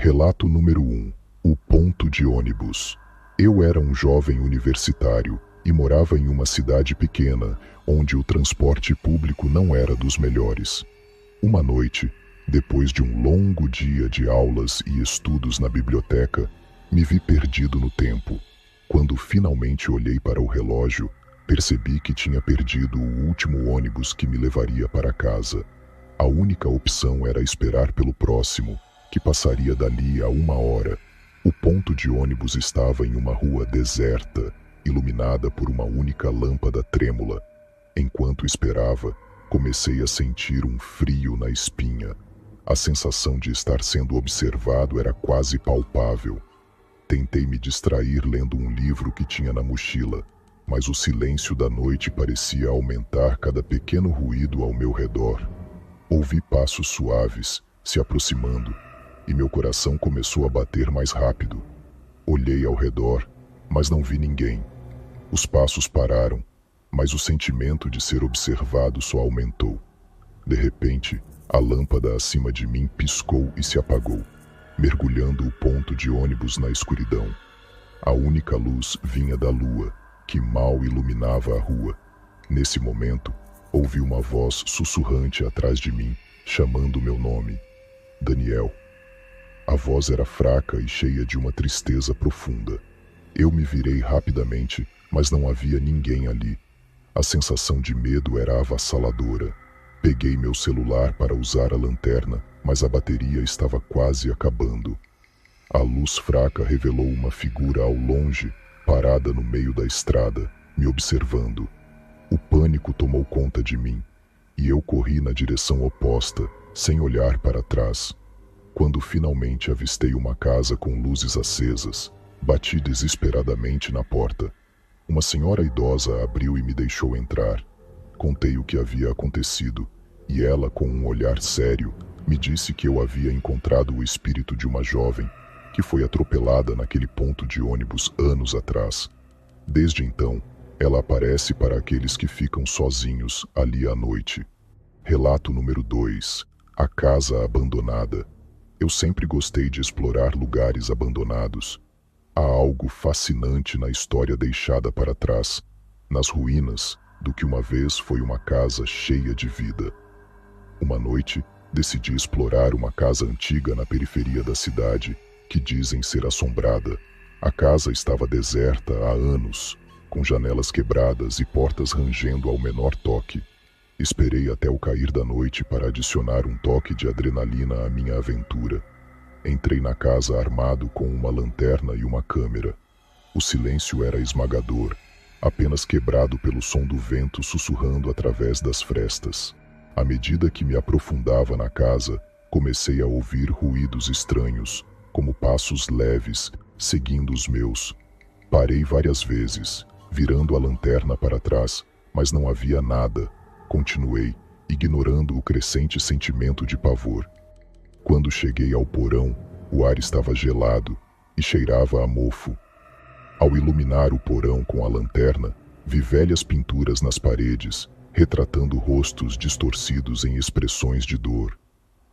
Relato número 1. O ponto de ônibus. Eu era um jovem universitário e morava em uma cidade pequena, onde o transporte público não era dos melhores. Uma noite, depois de um longo dia de aulas e estudos na biblioteca, me vi perdido no tempo. Quando finalmente olhei para o relógio, percebi que tinha perdido o último ônibus que me levaria para casa. A única opção era esperar pelo próximo, que passaria dali a 1 hora. O ponto de ônibus estava em uma rua deserta, iluminada por uma única lâmpada trêmula. Enquanto esperava, comecei a sentir um frio na espinha. A sensação de estar sendo observado era quase palpável. Tentei me distrair lendo um livro que tinha na mochila, mas o silêncio da noite parecia aumentar cada pequeno ruído ao meu redor. Ouvi passos suaves, se aproximando, e meu coração começou a bater mais rápido. Olhei ao redor, mas não vi ninguém. Os passos pararam, mas o sentimento de ser observado só aumentou. De repente, a lâmpada acima de mim piscou e se apagou, mergulhando o ponto de ônibus na escuridão. A única luz vinha da lua, que mal iluminava a rua. Nesse momento, ouvi uma voz sussurrante atrás de mim, chamando meu nome. Daniel. A voz era fraca e cheia de uma tristeza profunda. Eu me virei rapidamente, mas não havia ninguém ali. A sensação de medo era avassaladora. Peguei meu celular para usar a lanterna, mas a bateria estava quase acabando. A luz fraca revelou uma figura ao longe, parada no meio da estrada, me observando. O pânico tomou conta de mim, e eu corri na direção oposta, sem olhar para trás. Quando finalmente avistei uma casa com luzes acesas, bati desesperadamente na porta. Uma senhora idosa abriu e me deixou entrar. Contei o que havia acontecido, e ela, com um olhar sério, me disse que eu havia encontrado o espírito de uma jovem que foi atropelada naquele ponto de ônibus anos atrás. Desde então, ela aparece para aqueles que ficam sozinhos ali à noite. Relato número 2. A casa abandonada. Eu sempre gostei de explorar lugares abandonados. Há algo fascinante na história deixada para trás, nas ruínas do que uma vez foi uma casa cheia de vida. Uma noite, decidi explorar uma casa antiga na periferia da cidade, que dizem ser assombrada. A casa estava deserta há anos, com janelas quebradas e portas rangendo ao menor toque. Esperei até o cair da noite para adicionar um toque de adrenalina à minha aventura. Entrei na casa armado com uma lanterna e uma câmera. O silêncio era esmagador, apenas quebrado pelo som do vento sussurrando através das frestas. À medida que me aprofundava na casa, comecei a ouvir ruídos estranhos, como passos leves, seguindo os meus. Parei várias vezes, virando a lanterna para trás, mas não havia nada. Continuei, ignorando o crescente sentimento de pavor. Quando cheguei ao porão, o ar estava gelado e cheirava a mofo. Ao iluminar o porão com a lanterna, vi velhas pinturas nas paredes, retratando rostos distorcidos em expressões de dor.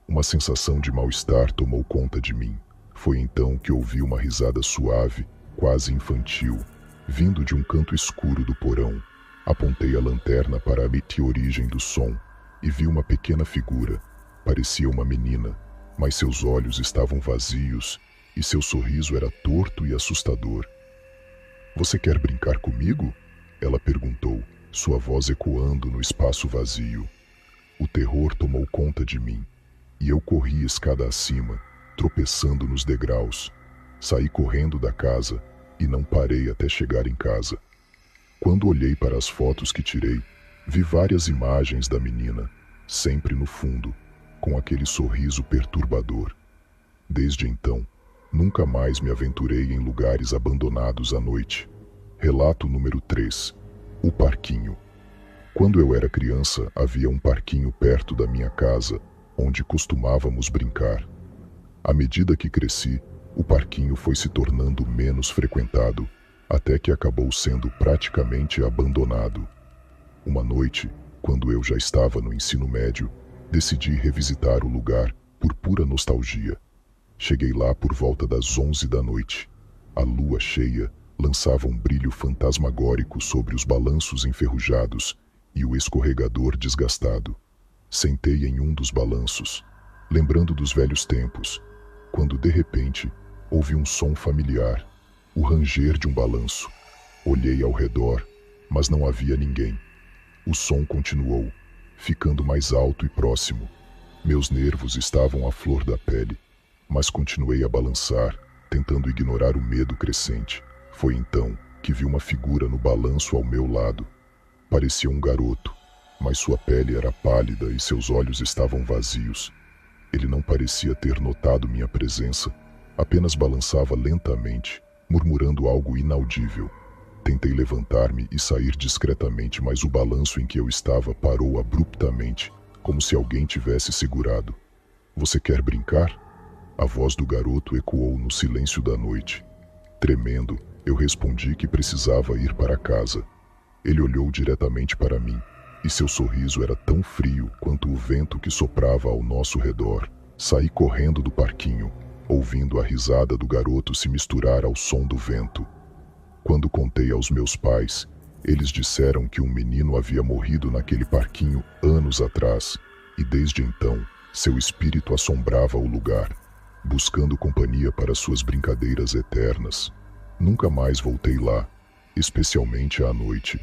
Uma sensação de mal-estar tomou conta de mim. Foi então que ouvi uma risada suave, quase infantil, vindo de um canto escuro do porão. Apontei a lanterna para a origem do som e vi uma pequena figura. Parecia uma menina, mas seus olhos estavam vazios e seu sorriso era torto e assustador. "Você quer brincar comigo?" ela perguntou, sua voz ecoando no espaço vazio. O terror tomou conta de mim, e eu corri escada acima, tropeçando nos degraus. Saí correndo da casa e não parei até chegar em casa. Quando olhei para as fotos que tirei, vi várias imagens da menina, sempre no fundo, com aquele sorriso perturbador. Desde então, nunca mais me aventurei em lugares abandonados à noite. Relato número 3. O parquinho. Quando eu era criança, havia um parquinho perto da minha casa, onde costumávamos brincar. À medida que cresci, o parquinho foi se tornando menos frequentado, até que acabou sendo praticamente abandonado. Uma noite, quando eu já estava no ensino médio, decidi revisitar o lugar por pura nostalgia. Cheguei lá por volta das 11 da noite. A lua cheia lançava um brilho fantasmagórico sobre os balanços enferrujados e o escorregador desgastado. Sentei em um dos balanços, lembrando dos velhos tempos, quando de repente ouvi um som familiar, o ranger de um balanço. Olhei ao redor, mas não havia ninguém. O som continuou, ficando mais alto e próximo. Meus nervos estavam à flor da pele, mas continuei a balançar, tentando ignorar o medo crescente. Foi então que vi uma figura no balanço ao meu lado. Parecia um garoto, mas sua pele era pálida e seus olhos estavam vazios. Ele não parecia ter notado minha presença, apenas balançava lentamente, murmurando algo inaudível. Tentei levantar-me e sair discretamente, mas o balanço em que eu estava parou abruptamente, como se alguém tivesse segurado. "Você quer brincar?" A voz do garoto ecoou no silêncio da noite. Tremendo, eu respondi que precisava ir para casa. Ele olhou diretamente para mim, e seu sorriso era tão frio quanto o vento que soprava ao nosso redor. Saí correndo do parquinho, ouvindo a risada do garoto se misturar ao som do vento. Quando contei aos meus pais, eles disseram que um menino havia morrido naquele parquinho anos atrás, e desde então, seu espírito assombrava o lugar, buscando companhia para suas brincadeiras eternas. Nunca mais voltei lá, especialmente à noite.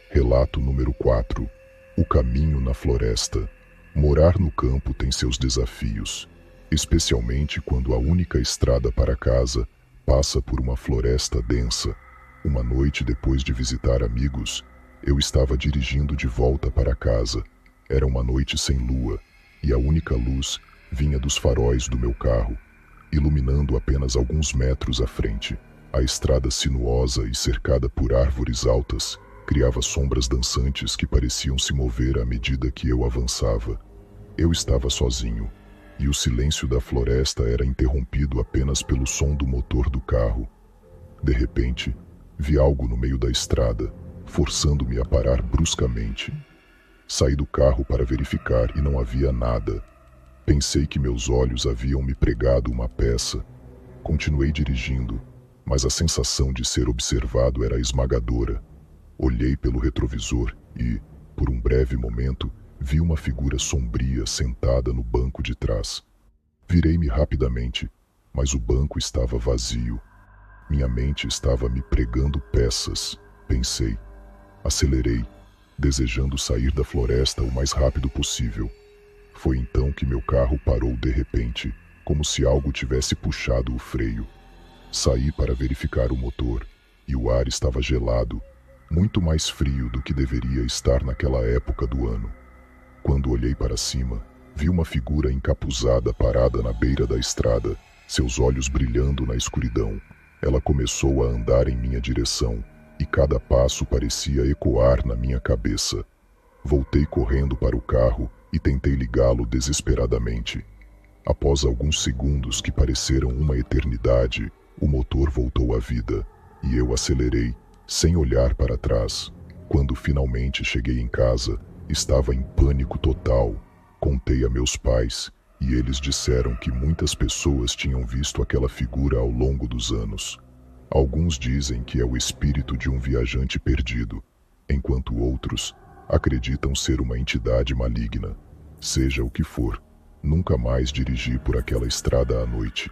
Relato número 4. O caminho na floresta. Morar no campo tem seus desafios, especialmente quando a única estrada para casa passa por uma floresta densa. Uma noite, depois de visitar amigos, eu estava dirigindo de volta para casa. Era uma noite sem lua, e a única luz vinha dos faróis do meu carro, iluminando apenas alguns metros à frente. A estrada sinuosa e cercada por árvores altas criava sombras dançantes que pareciam se mover à medida que eu avançava. Eu estava sozinho, e o silêncio da floresta era interrompido apenas pelo som do motor do carro. De repente, vi algo no meio da estrada, forçando-me a parar bruscamente. Saí do carro para verificar e não havia nada. Pensei que meus olhos haviam me pregado uma peça. Continuei dirigindo, mas a sensação de ser observado era esmagadora. Olhei pelo retrovisor e, por um breve momento, vi uma figura sombria sentada no banco de trás. Virei-me rapidamente, mas o banco estava vazio. Minha mente estava me pregando peças, pensei. Acelerei, desejando sair da floresta o mais rápido possível. Foi então que meu carro parou de repente, como se algo tivesse puxado o freio. Saí para verificar o motor, e o ar estava gelado, muito mais frio do que deveria estar naquela época do ano. Quando olhei para cima, vi uma figura encapuzada parada na beira da estrada, seus olhos brilhando na escuridão. Ela começou a andar em minha direção, e cada passo parecia ecoar na minha cabeça. Voltei correndo para o carro e tentei ligá-lo desesperadamente. Após alguns segundos que pareceram uma eternidade, o motor voltou à vida, e eu acelerei, sem olhar para trás. Quando finalmente cheguei em casa, estava em pânico total. Contei a meus pais, e eles disseram que muitas pessoas tinham visto aquela figura ao longo dos anos. Alguns dizem que é o espírito de um viajante perdido, enquanto outros acreditam ser uma entidade maligna. Seja o que for, nunca mais dirigi por aquela estrada à noite.